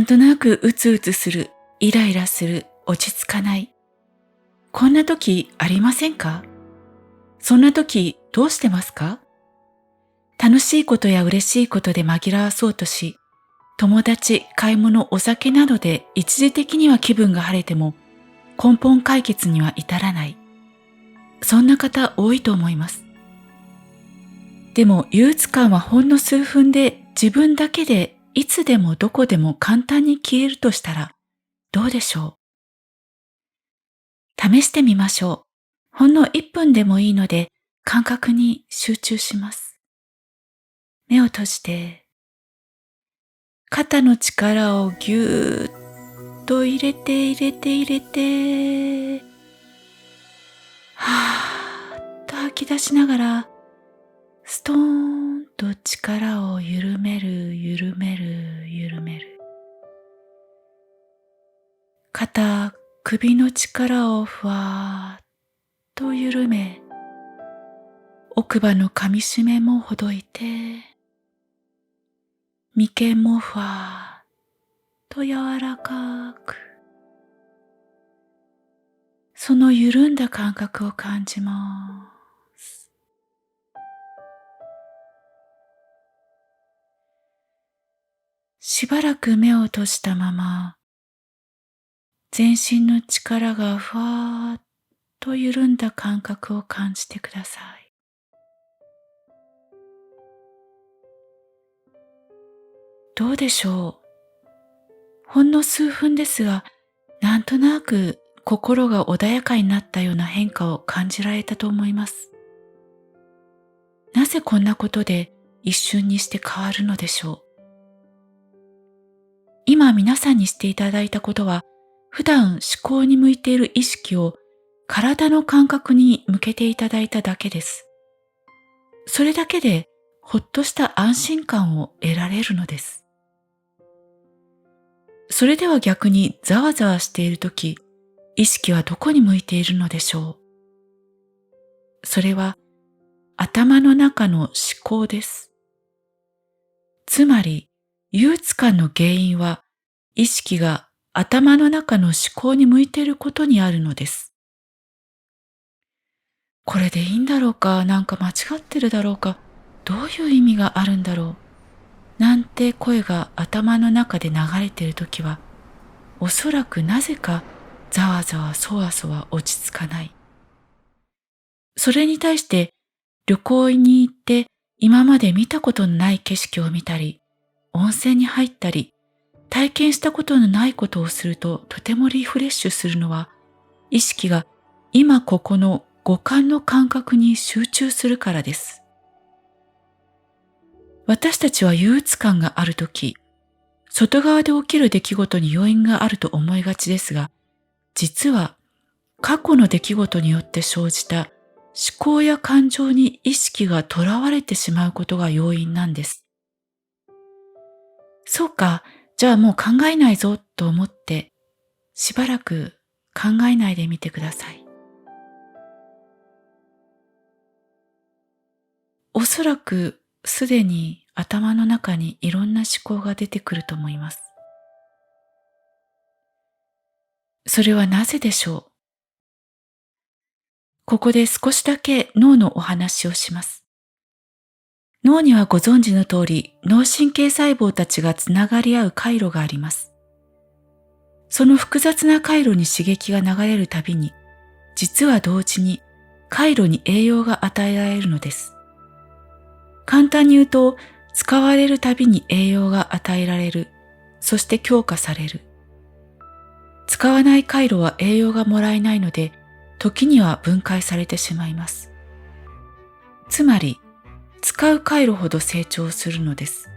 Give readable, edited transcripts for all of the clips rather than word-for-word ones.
なんとなくうつうつする、イライラする、落ち着かない。こんな時ありませんか？そんな時どうしてますか？楽しいことや嬉しいことで紛らわそうとし、友達、買い物、お酒などで一時的には気分が晴れても根本解決には至らない。そんな方多いと思います。でも憂鬱感はほんの数分で自分だけでいつでもどこでも簡単に消えるとしたらどうでしょう？試してみましょう。ほんの1分でもいいので感覚に集中します。目を閉じて、肩の力をぎゅーっと入れてはーっと吐き出しながらストーンと力を緩める。肩、首の力をふわーっと緩め、奥歯の噛み締めもほどいて、眉間もふわーっと柔らかく、その緩んだ感覚を感じます。しばらく目を閉じたまま、全身の力がふわーっと緩んだ感覚を感じてください。どうでしょう？ほんの数分ですが、なんとなく心が穏やかになったような変化を感じられたと思います。なぜこんなことで一瞬にして変わるのでしょう？今皆さんにしていただいたことは、普段思考に向いている意識を体の感覚に向けていただいただけです。それだけでほっとした安心感を得られるのです。それでは逆にざわざわしているとき、意識はどこに向いているのでしょう？それは頭の中の思考です。つまり、憂鬱感の原因は意識が頭の中の思考に向いていることにあるのです。これでいいんだろうか、なんか間違ってるだろうか、どういう意味があるんだろう、なんて声が頭の中で流れているときは、おそらくなぜかざわざわそわそわ落ち着かない。それに対して旅行に行って今まで見たことのない景色を見たり、温泉に入ったり、体験したことのないことをするととてもリフレッシュするのは、意識が今ここの五感の感覚に集中するからです。私たちは憂鬱感があるとき、外側で起きる出来事に要因があると思いがちですが、実は過去の出来事によって生じた思考や感情に意識がとらわれてしまうことが要因なんです。そうか、じゃあもう考えないぞと思って、しばらく考えないでみてください。おそらくすでに頭の中にいろんな思考が出てくると思います。それはなぜでしょう？ここで少しだけ脳のお話をします。脳にはご存知の通り、脳神経細胞たちがつながり合う回路があります。その複雑な回路に刺激が流れるたびに、実は同時に回路に栄養が与えられるのです。簡単に言うと、使われるたびに栄養が与えられる、そして強化される。使わない回路は栄養がもらえないので、時には分解されてしまいます。つまり、使う回路ほど成長するのです。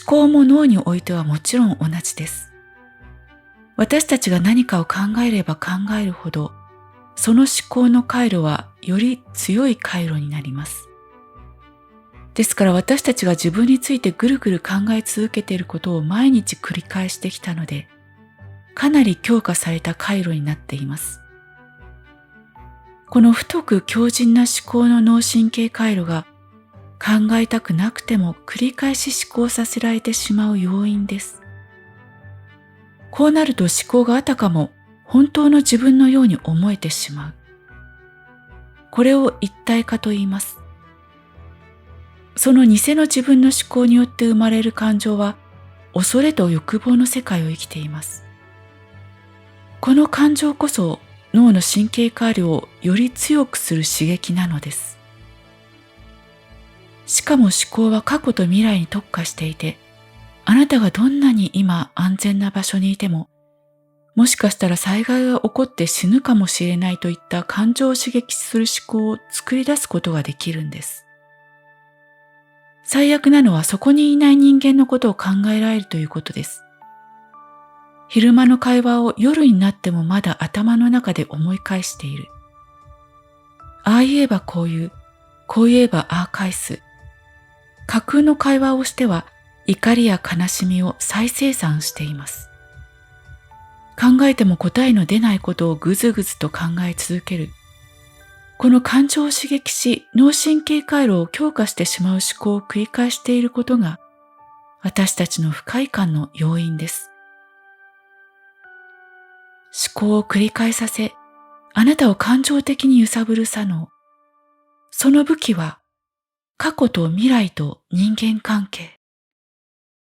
思考も脳においてはもちろん同じです。私たちが何かを考えれば考えるほど、その思考の回路はより強い回路になります。ですから私たちが自分についてぐるぐる考え続けていることを毎日繰り返してきたので、かなり強化された回路になっています。この太く強靭な思考の脳神経回路が考えたくなくても繰り返し思考させられてしまう要因です。こうなると思考があたかも本当の自分のように思えてしまう。これを一体化と言います。その偽の自分の思考によって生まれる感情は、恐れと欲望の世界を生きています。この感情こそ脳の神経回路をより強くする刺激なのです。しかも思考は過去と未来に特化していて、あなたがどんなに今安全な場所にいても、もしかしたら災害が起こって死ぬかもしれないといった感情を刺激する思考を作り出すことができるんです。最悪なのはそこにいない人間のことを考えられるということです。昼間の会話を夜になってもまだ頭の中で思い返している。ああ言えばこう言う、こう言えばああ返す。架空の会話をしては怒りや悲しみを再生産しています。考えても答えの出ないことをぐずぐずと考え続ける。この感情を刺激し脳神経回路を強化してしまう思考を繰り返していることが私たちの不快感の要因です。思考を繰り返させ、あなたを感情的に揺さぶる左脳。その武器は過去と未来と人間関係。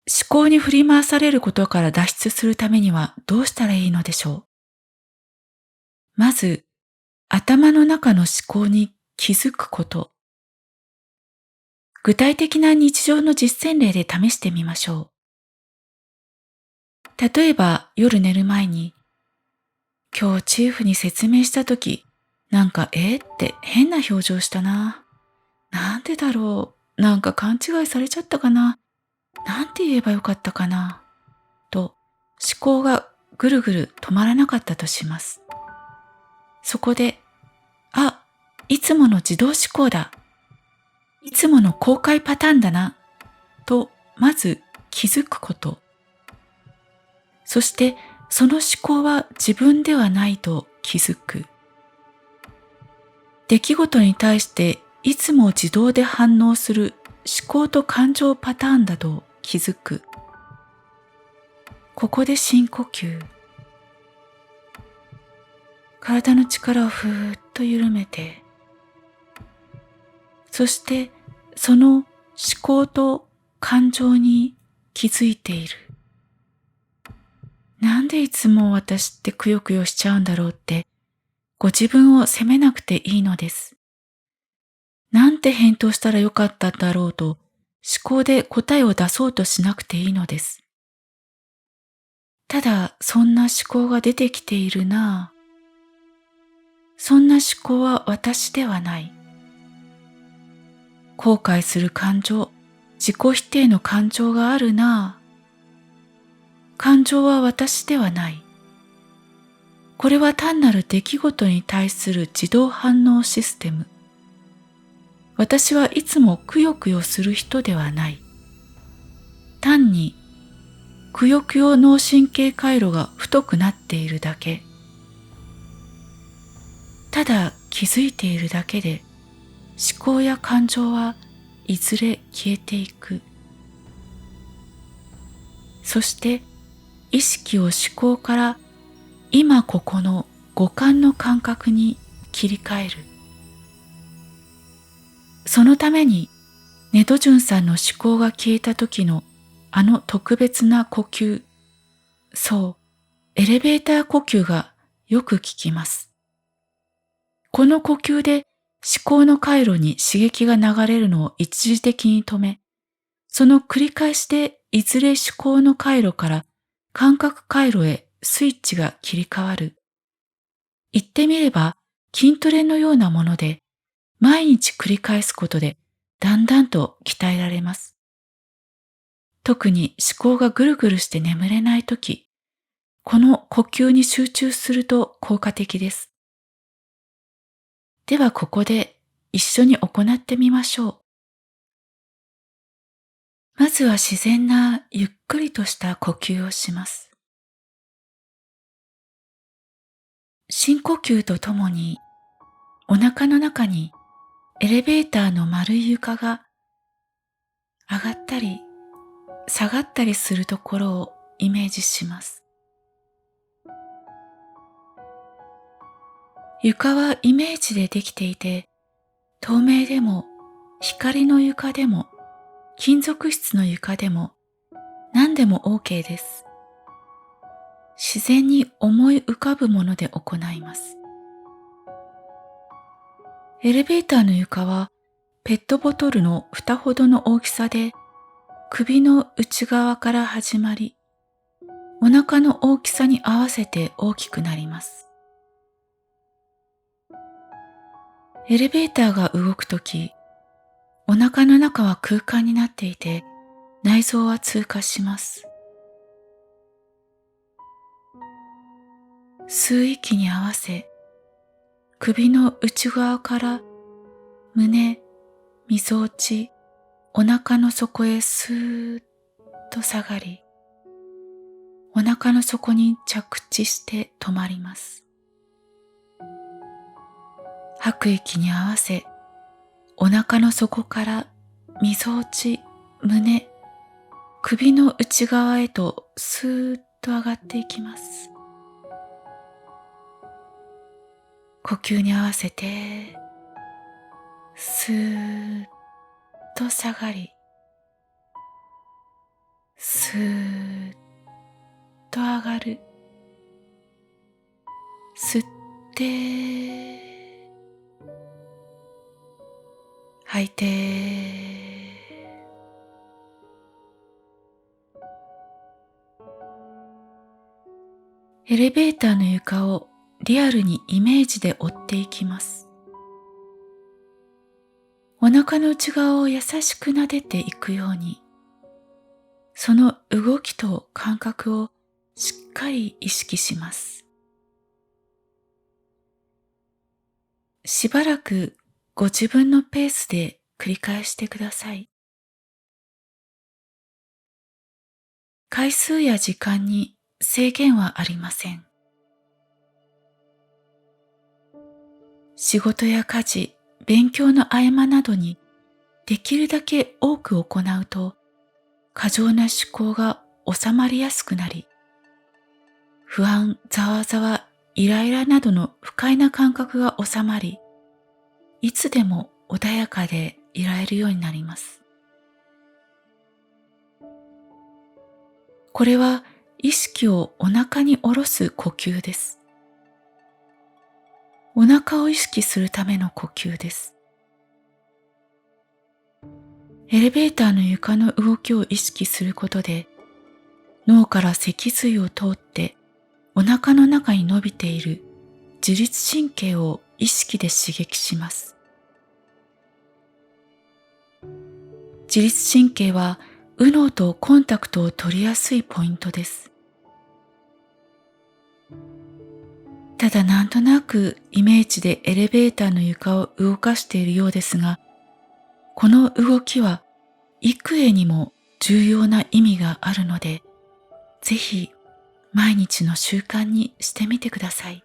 思考に振り回されることから脱出するためにはどうしたらいいのでしょう。まず、頭の中の思考に気づくこと。具体的な日常の実践例で試してみましょう。例えば夜寝る前に、今日チーフに説明したとき、なんかって変な表情したな。なんでだろう。なんか勘違いされちゃったかな。なんて言えばよかったかな。と思考がぐるぐる止まらなかったとします。そこで、いつもの自動思考だ。いつもの公開パターンだな。と、まず気づくこと。そして、その思考は自分ではないと気づく。出来事に対していつも自動で反応する思考と感情パターンだと気づく。ここで深呼吸。体の力をふーっと緩めて、そしてその思考と感情に気づいている。なんでいつも私ってくよくよしちゃうんだろうってご自分を責めなくていいのです。なんて返答したらよかったんだろうと思考で答えを出そうとしなくていいのです。ただそんな思考が出てきているなぁ。そんな思考は私ではない。後悔する感情、自己否定の感情があるなぁ。感情は私ではない。これは単なる出来事に対する自動反応システム。私はいつもくよくよする人ではない。単にくよくよ脳神経回路が太くなっているだけ。ただ気づいているだけで思考や感情はいずれ消えていく。そして意識を思考から今ここの五感の感覚に切り替える。そのためにネトジュンさんの思考が消えた時のあの特別な呼吸、そう、エレベーター呼吸がよく効きます。この呼吸で思考の回路に刺激が流れるのを一時的に止め、その繰り返しでいずれ思考の回路から感覚回路へスイッチが切り替わる。言ってみれば筋トレのようなもので、毎日繰り返すことでだんだんと鍛えられます。特に思考がぐるぐるして眠れないとき、この呼吸に集中すると効果的です。ではここで一緒に行ってみましょう。まずは自然なゆっくりとした呼吸をします。深呼吸とともにお腹の中にエレベーターの丸い床が上がったり下がったりするところをイメージします。床はイメージでできていて、透明でも光の床でも金属質の床でも何でも OK です。自然に思い浮かぶもので行います。エレベーターの床はペットボトルの蓋ほどの大きさで、首の内側から始まり、お腹の大きさに合わせて大きくなります。エレベーターが動くとき、お腹の中は空間になっていて、内臓は通過します。吸う息に合わせ、首の内側から胸、みぞおち、お腹の底へスーッと下がり、お腹の底に着地して止まります。吐く息に合わせ、お腹の底からみぞおち、胸、首の内側へとスーッと上がっていきます。呼吸に合わせて、スーッと下がり、スーッと上がる。吸って、吐いて。エレベーターの床をリアルにイメージで追っていきます。お腹の内側を優しく撫でていくように、その動きと感覚をしっかり意識します。しばらくご自分のペースで繰り返してください。回数や時間に制限はありません。仕事や家事、勉強の合間などにできるだけ多く行うと、過剰な思考が収まりやすくなり、不安、ざわざわ、イライラなどの不快な感覚が収まり、いつでも穏やかでいられるようになります。これは意識をお腹に下ろす呼吸です。お腹を意識するための呼吸です。エレベーターの床の動きを意識することで、脳から脊髄を通ってお腹の中に伸びている自律神経を意識で刺激します。自律神経は右脳とコンタクトを取りやすいポイントです。ただなんとなくイメージでエレベーターの床を動かしているようですが、この動きは幾重にも重要な意味があるので、ぜひ毎日の習慣にしてみてください。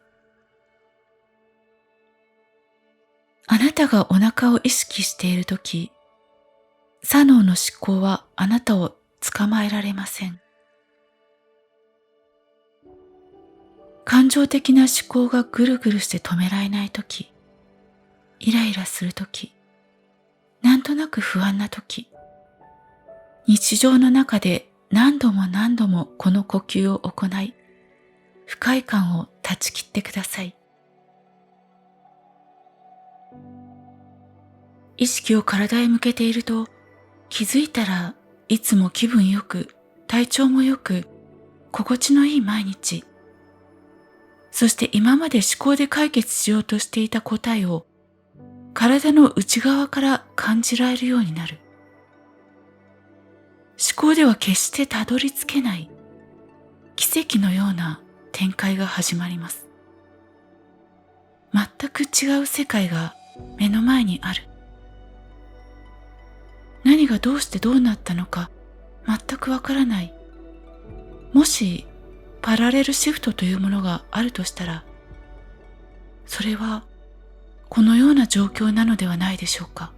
あなたがお腹を意識しているとき、左脳の思考はあなたを捕まえられません。感情的な思考がぐるぐるして止められないとき、イライラするとき、なんとなく不安なとき、日常の中で何度も何度もこの呼吸を行い、不快感を断ち切ってください。意識を体へ向けていると、気づいたらいつも気分よく、体調もよく、心地のいい毎日。そして今まで思考で解決しようとしていた答えを体の内側から感じられるようになる。思考では決してたどり着けない奇跡のような展開が始まります。全く違う世界が目の前にある。何がどうしてどうなったのか全くわからない。もしパラレルシフトというものがあるとしたら、それはこのような状況なのではないでしょうか。